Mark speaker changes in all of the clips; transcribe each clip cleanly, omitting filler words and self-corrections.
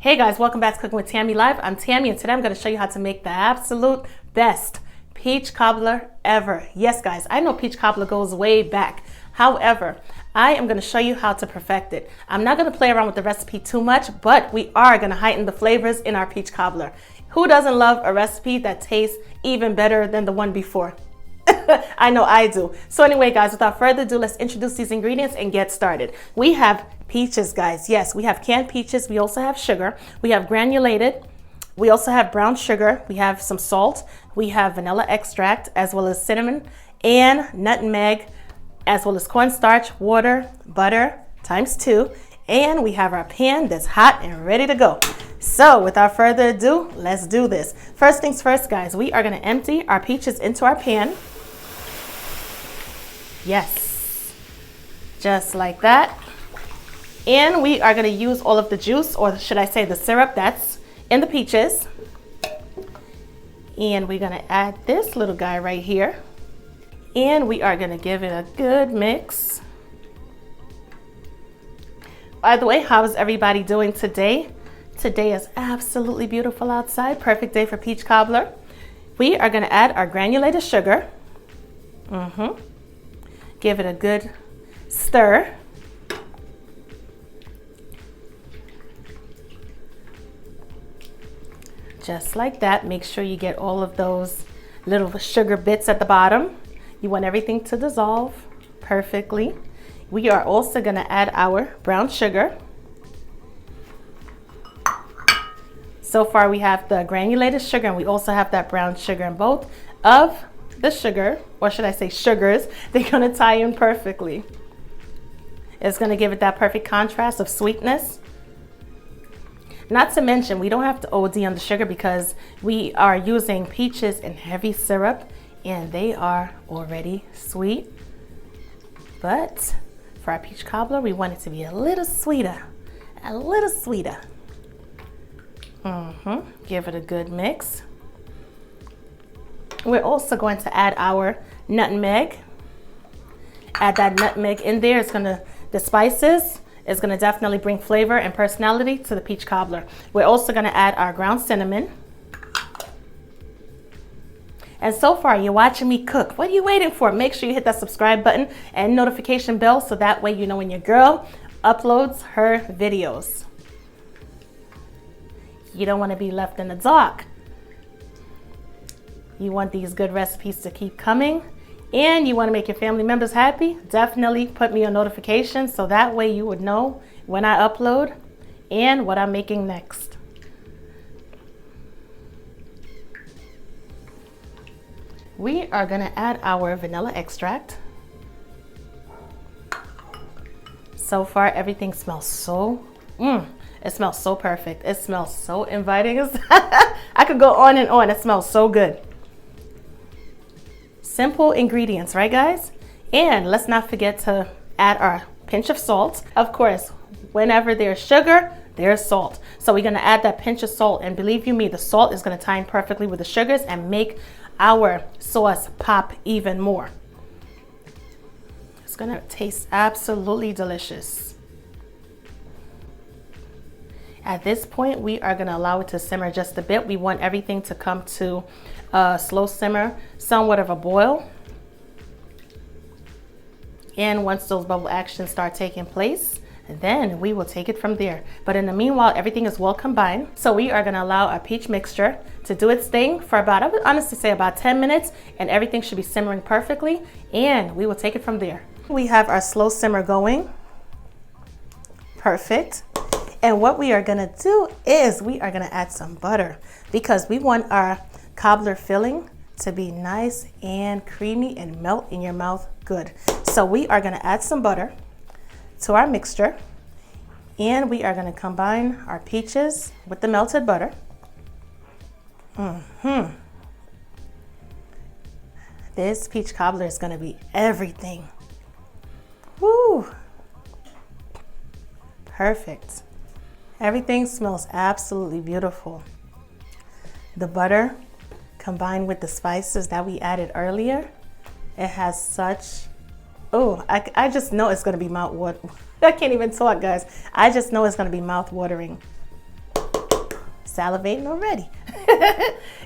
Speaker 1: Hey guys, welcome back to Cooking with Tammy Live. I'm Tammy and today I'm going to show you how to make the absolute best peach cobbler ever. Yes guys, I know peach cobbler goes way back. However, I am going to show you how to perfect it. I'm not going to play around with the recipe too much, but we are going to heighten the flavors in our peach cobbler. Who doesn't love a recipe that tastes even better than the one before? I know I do. So anyway guys, without further ado, let's introduce these ingredients and get started. We have peaches, guys. Yes, we have canned peaches. We also have sugar. We have granulated. We also have brown sugar. We have some salt. We have vanilla extract, as well as cinnamon and nutmeg, as well as cornstarch, water, butter ×2. And we have our pan that's hot and ready to go. So without further ado, let's do this. First things first, guys, we are going to empty our peaches into our pan. Yes, just like that. And we are going to use all of the juice, or should I say the syrup that's in the peaches. And we're going to add this little guy right here. And we are going to give it a good mix. By the way, how is everybody doing today? Today is absolutely beautiful outside. Perfect day for peach cobbler. We are going to add our granulated sugar. Give it a good stir. Just like that. Make sure you get all of those little sugar bits at the bottom. You want everything to dissolve perfectly. We are also going to add our brown sugar. So far we have the granulated sugar and we also have that brown sugar, and both of the sugar, or should I say sugars, they're going to tie in perfectly. It's going to give it that perfect contrast of sweetness. Not to mention, we don't have to OD on the sugar because we are using peaches and heavy syrup and they are already sweet. But for our peach cobbler, we want it to be a little sweeter, a little sweeter. Give it a good mix. We're also going to add our nutmeg. Add that nutmeg in there. It's going to, the spices is going to definitely bring flavor and personality to the peach cobbler. We're also going to add our ground cinnamon. And so far, you're watching me cook. What are you waiting for? Make sure you hit that subscribe button and notification bell so that way you know when your girl uploads her videos. You don't want to be left in the dark. You want these good recipes to keep coming, and you want to make your family members happy. Definitely put me on notifications so that way you would know when I upload and what I'm making next. We are going to add our vanilla extract. So far, everything smells so, it smells so perfect. It smells so inviting. I could go on and on. It smells so good. Simple ingredients, right guys? And let's not forget to add our pinch of salt. Of course, whenever there's sugar, there's salt. So we're going to add that pinch of salt, and believe you me, the salt is going to tie in perfectly with the sugars and make our sauce pop even more. It's going to taste absolutely delicious. At this point, we are going to allow it to simmer just a bit. We want everything to come to a slow simmer, somewhat of a boil. And once those bubble actions start taking place, then we will take it from there. But in the meanwhile, everything is well combined. So we are going to allow our peach mixture to do its thing for about, I would honestly say about 10 minutes, and everything should be simmering perfectly, and we will take it from there. We have our slow simmer going. Perfect. And what we are going to do is we are going to add some butter because we want our cobbler filling to be nice and creamy and melt in your mouth good. So we are going to add some butter to our mixture, and we are going to combine our peaches with the melted butter. This peach cobbler is going to be everything. Woo! Perfect. Everything smells absolutely beautiful. The butter combined with the spices that we added earlier, it has such, I just know it's going to be mouth watering. I can't even talk, guys. I just know it's going to be mouth watering. salivating already.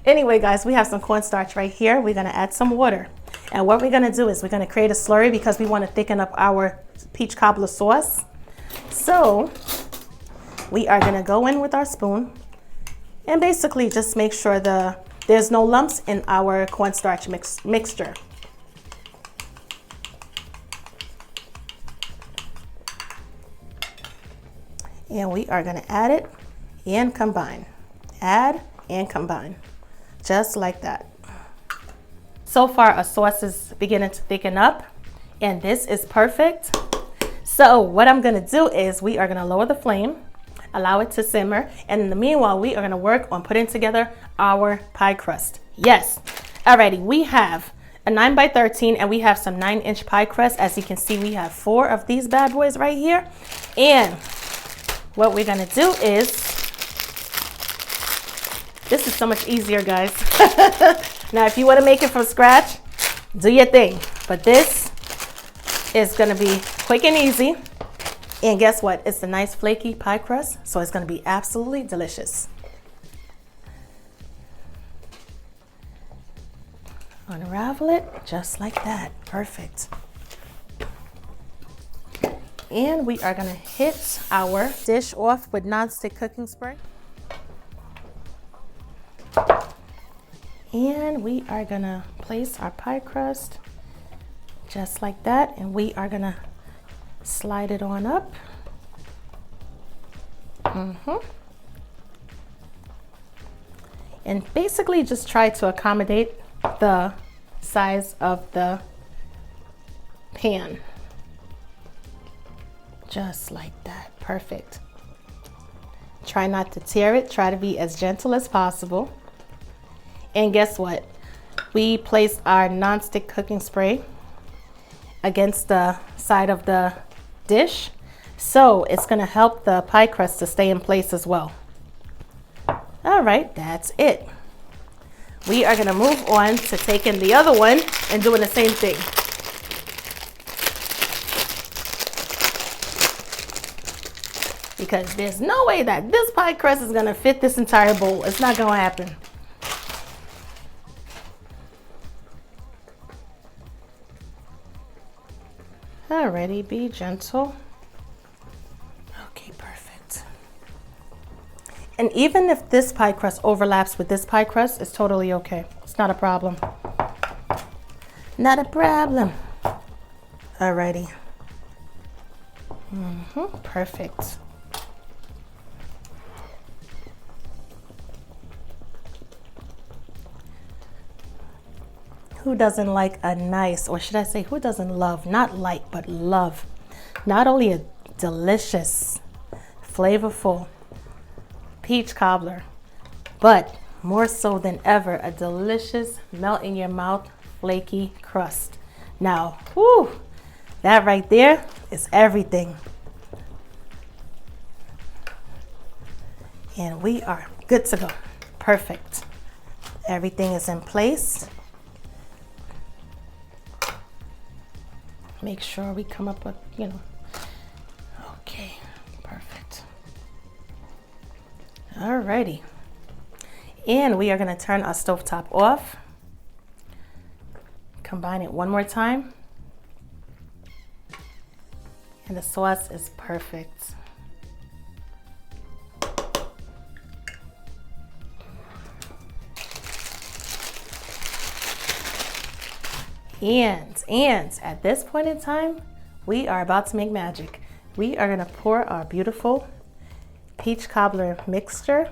Speaker 1: Anyway, guys, we have some cornstarch right here. We're gonna add some water. And what we're gonna do is we're gonna create a slurry because we wanna thicken up our peach cobbler sauce. So we are gonna go in with our spoon and basically just make sure there's no lumps in our cornstarch mixture. And we are gonna add it and combine. Add and combine, just like that. So far, our sauce is beginning to thicken up, and this is perfect. So what I'm gonna do is we are gonna lower the flame, allow it to simmer, and in the meanwhile, we are gonna work on putting together our pie crust. Yes, alrighty, we have a 9 by 13 and we have some 9-inch pie crust. As you can see, we have 4 of these bad boys right here. And what we're gonna do is, this is so much easier, guys. Now, if you wanna make it from scratch, do your thing. But this is gonna be quick and easy. And guess what? It's a nice flaky pie crust, so it's gonna be absolutely delicious. Unravel it just like that. Perfect. And we are gonna hit our dish off with non-stick cooking spray. And we are gonna place our pie crust just like that, and we are gonna slide it on up. And basically just try to accommodate the size of the pan. Just like that. Perfect. Try not to tear it. Try to be as gentle as possible. And guess what? We placed our non-stick cooking spray against the side of the dish, so it's going to help the pie crust to stay in place as well. All right, that's it. We are going to move on to taking the other one and doing the same thing. Because there's no way that this pie crust is going to fit this entire bowl. It's not going to happen. Alrighty, be gentle. Okay, perfect. And even if this pie crust overlaps with this pie crust, it's totally okay. It's not a problem. Not a problem. Alrighty. Perfect. Who doesn't like a nice, or should I say, who doesn't love, not like, but love, not only a delicious, flavorful peach cobbler, but more so than ever, a delicious, melt in your mouth, flaky crust. Now, whoo, that right there is everything. And we are good to go. Perfect. Everything is in place. Make sure we come up with, okay, perfect. Alrighty. And we are gonna turn our stovetop off. Combine it one more time. And the sauce is perfect. And at this point in time, we are about to make magic. We are gonna pour our beautiful peach cobbler mixture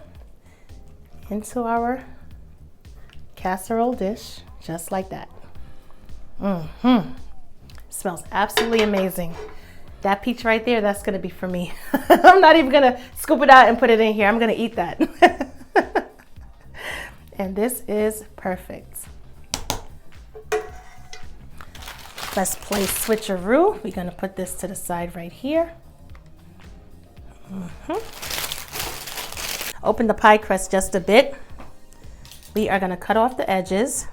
Speaker 1: into our casserole dish, just like that. Smells absolutely amazing. That peach right there, that's gonna be for me. I'm not even gonna scoop it out and put it in here. I'm gonna eat that. And this is perfect. Let's play switcheroo. We're gonna put this to the side right here. Open the pie crust just a bit. We are gonna cut off the edges.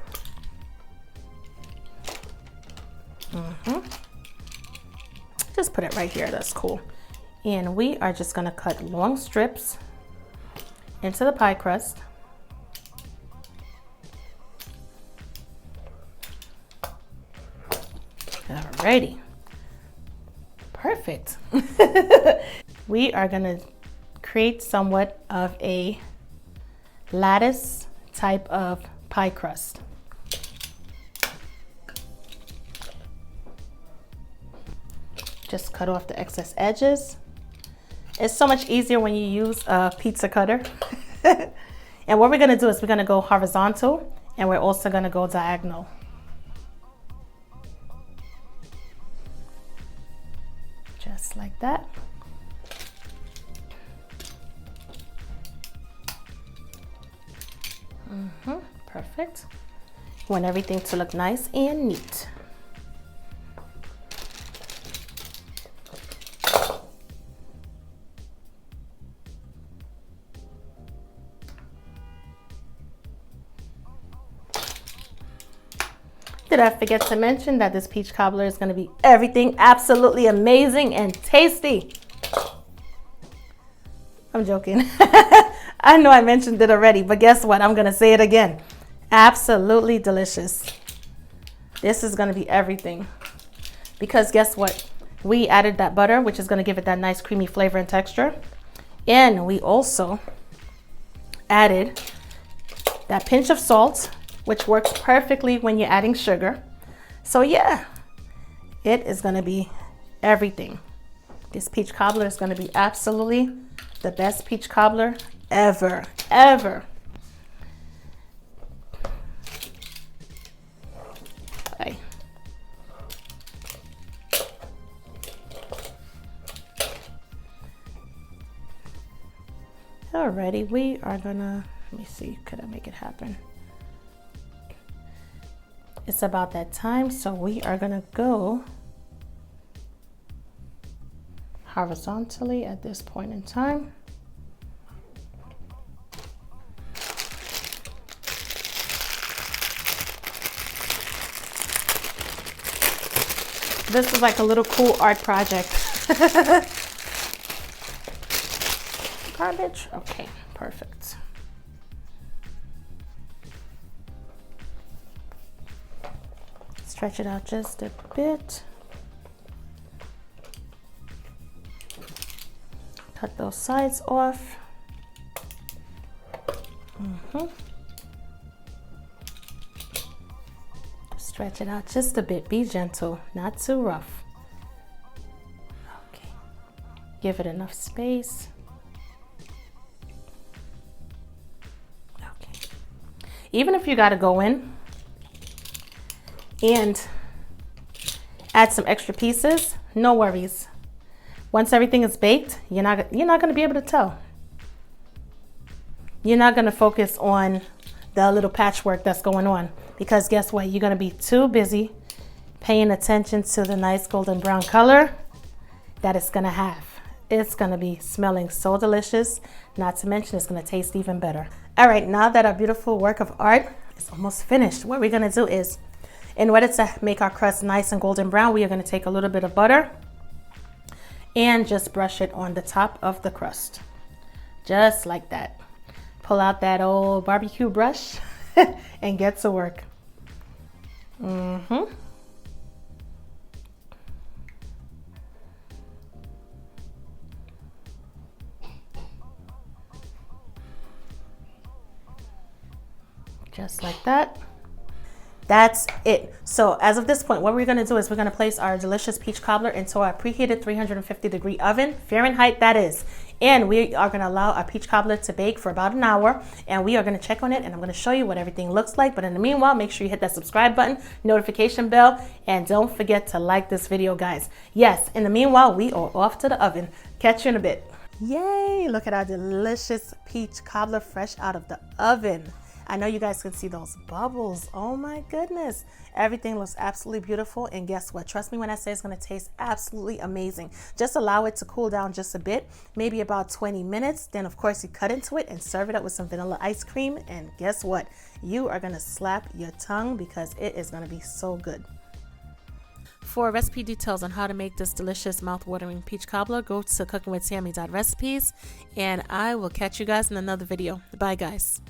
Speaker 1: Just put it right here, that's cool. And we are just gonna cut long strips into the pie crust. Alrighty. Perfect. We are going to create somewhat of a lattice type of pie crust. Just cut off the excess edges. It's so much easier when you use a pizza cutter. And what we're going to do is we're going to go horizontal, and we're also going to go diagonal. Just like that. Perfect. You want everything to look nice and neat. Did I forget to mention that this peach cobbler is going to be everything absolutely amazing and tasty? I'm joking. I know I mentioned it already, but guess what? I'm going to say it again. Absolutely delicious. This is going to be everything. Because guess what? We added that butter, which is going to give it that nice creamy flavor and texture. And we also added that pinch of salt, which works perfectly when you're adding sugar. So yeah, it is going to be everything. This peach cobbler is going to be absolutely the best peach cobbler ever, ever. Okay. Alrighty, we are gonna, let me see, could I make it happen? It's about that time, so we are gonna go horizontally at this point in time. This is like a little cool art project. Garbage? Okay, perfect. Stretch it out just a bit. Cut those sides off. Stretch it out just a bit. Be gentle, not too rough. Okay. Give it enough space. Okay. Even if you got to go in and add some extra pieces, no worries. Once everything is baked, you're not going to be able to tell. You're not going to focus on the little patchwork that's going on, because guess what? You're going to be too busy paying attention to the nice golden brown color that it's going to have. It's going to be smelling so delicious, not to mention it's going to taste even better. All right, now that our beautiful work of art is almost finished, what we're going to do is, in order to make our crust nice and golden brown, we are going to take a little bit of butter and just brush it on the top of the crust. Just like that. Pull out that old barbecue brush and get to work. Just like that. That's it. So as of this point, what we're going to do is we're going to place our delicious peach cobbler into our preheated 350-degree oven, Fahrenheit that is. And we are going to allow our peach cobbler to bake for about an hour. And we are going to check on it, and I'm going to show you what everything looks like. But in the meanwhile, make sure you hit that subscribe button, notification bell, and don't forget to like this video, guys. Yes, in the meanwhile, we are off to the oven. Catch you in a bit. Yay! Look at our delicious peach cobbler fresh out of the oven. I know you guys can see those bubbles. Oh my goodness. Everything looks absolutely beautiful. And guess what? Trust me when I say it's going to taste absolutely amazing. Just allow it to cool down just a bit, maybe about 20 minutes. Then of course you cut into it and serve it up with some vanilla ice cream. And guess what? You are going to slap your tongue because it is going to be so good. For recipe details on how to make this delicious mouth-watering peach cobbler, go to cookingwithtammy.recipes, and I will catch you guys in another video. Bye guys.